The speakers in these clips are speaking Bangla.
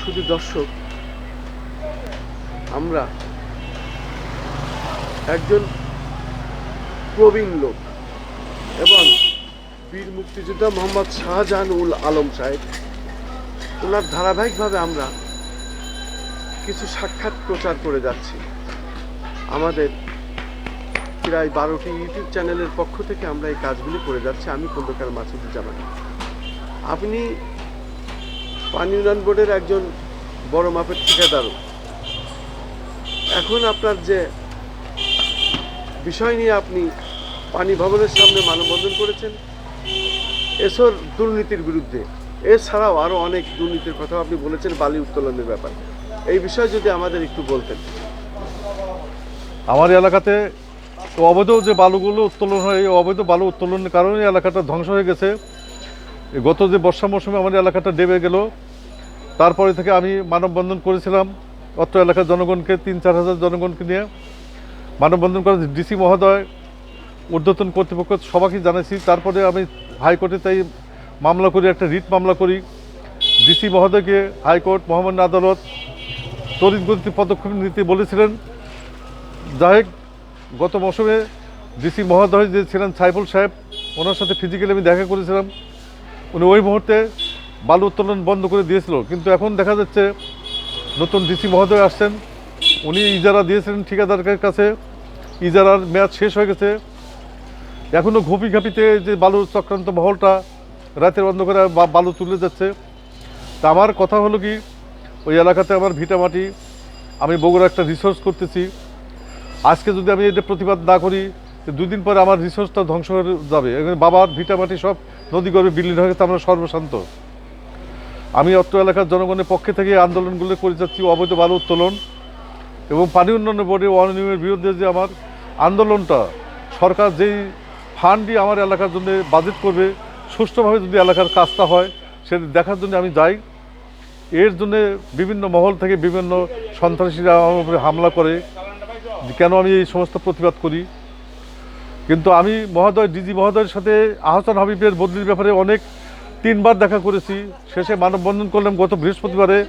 শুধু দর্শক, আমরা একজন প্রবীণ লোক এবং বীর মুক্তিযোদ্ধা মোহাম্মদ শাহজাহানুল আলম সাহেব, ওনার ধারাবাহিকভাবে আমরা কিছু সাক্ষাৎ প্রচার করে যাচ্ছি। আমাদের প্রায় 12টি ইউটিউব চ্যানেলের পক্ষ থেকে আমরা এই কাজগুলি করে যাচ্ছি। আমি খন্দকার মাসুদুজ্জামান। আপনি পানি উন্নয়ন বোর্ডের একজন বড় মাপের ঠিকাদারও। এখন আপনার যে বিষয় নিয়ে আপনি পানি ভবনের সামনে মানববন্ধন করেছেন, এসব দুর্নীতির বিরুদ্ধে, এছাড়াও আরও অনেক দুর্নীতির কথা আপনি বলেছেন, বালি উত্তোলনের ব্যাপার। এই বিষয়ে যদি আমাদের একটু বলতেন। আমার এলাকাতে অবৈধ যে বালুগুলো উত্তোলন হয়, এই অবৈধ বালু উত্তোলনের কারণে এলাকাটা ধ্বংস হয়ে গেছে। গত যে বর্ষা মৌসুমে আমার এলাকাটা ডেবে গেল, তারপরে থেকে আমি মানববন্ধন করেছিলাম অত্র এলাকার জনগণকে, 3-4 হাজার জনগণকে নিয়ে মানববন্ধন করে ডিসি মহোদয়, ঊর্ধ্বতন কর্তৃপক্ষ সবাইকে জানাইছি। তারপরে আমি হাইকোর্টে তাই মামলা করি, একটা রিট মামলা করি। ডিসি মহোদয়কে হাইকোর্ট মহামান্য আদালত তড়িৎ গতিতে পদক্ষেপ নিতে বলেছিলেন। যাই হোক, গত মৌসুমে ডিসি মহোদয় যে ছিলেন সাইফুল সাহেব, ওনার সাথে ফিজিক্যালি আমি দেখা করেছিলাম। উনি ওই মুহূর্তে বালু উত্তোলন বন্ধ করে দিয়েছিল। কিন্তু এখন দেখা যাচ্ছে নতুন ডিসি মহোদয় আসছেন, উনি ইজারা দিয়েছিলেন ঠিকাদারের কাছে, ইজারার মেয়াদ শেষ হয়ে গেছে। এখনও ঘাপিতে যে বালু চক্রান্ত মহলটা রাতের অন্ধকারে বালু তুলে যাচ্ছে। তা আমার কথা হলো কি, ওই এলাকাতে আমার ভিটামাটি, আমি বগুড়া একটা রিসোর্স করতেছি। আজকে যদি আমি এটা প্রতিবাদ না করি, 2 দিন পরে আমার রিসোর্সটা ধ্বংস হয়ে যাবে। এখানে বাবার ভিটামাটি সব নদী গর্ভে বিলীন হয়ে গেছে, আমরা সর্বশান্ত। আমি অত্র এলাকার জনগণের পক্ষে থেকে আন্দোলনগুলো করে যাচ্ছি, অবৈধ বালু উত্তোলন এবং পানি উন্নয়ন বোর্ডের অনিয়মের বিরুদ্ধে যে আমার আন্দোলনটা, সরকার যেই ফান্ডই আমার এলাকার জন্য বাজেট করবে, সুষ্ঠুভাবে যদি এলাকার কাজটা হয় সেটা দেখার জন্য আমি যাই। এর জন্য বিভিন্ন মহল থেকে বিভিন্ন সন্ত্রাসীরা আমার উপরে হামলা করে, কেন আমি এই সমস্ত প্রতিবাদ করি। কিন্তু আমি ডিজি মহোদয়ের সাথে আহসান হাবিবের বদলির ব্যাপারে অনেক 3 বার দেখা করেছি। শেষে মানববন্ধন করলাম গত বৃহস্পতিবারে।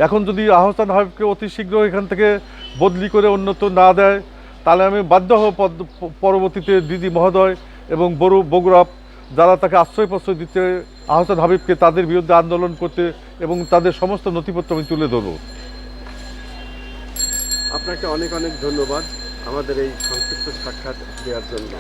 এখন যদি আহসান হাবিবকে অতি শীঘ্র এখান থেকে বদলি করে অন্যত্র না দেয়, তাহলে আমি বাধ্য হব পরবর্তীতে ডিজি মহোদয় এবং বগুড়া যারা তাকে আশ্রয় প্রশ্রয় দিচ্ছে আহসান হাবিবকে, তাদের বিরুদ্ধে আন্দোলন করতে এবং তাদের সমস্ত নথিপত্র আমি তুলে ধরব। আপনাকে অনেক অনেক ধন্যবাদ আমাদের এই সংক্ষিপ্ত সাক্ষাৎ দেওয়ার জন্য।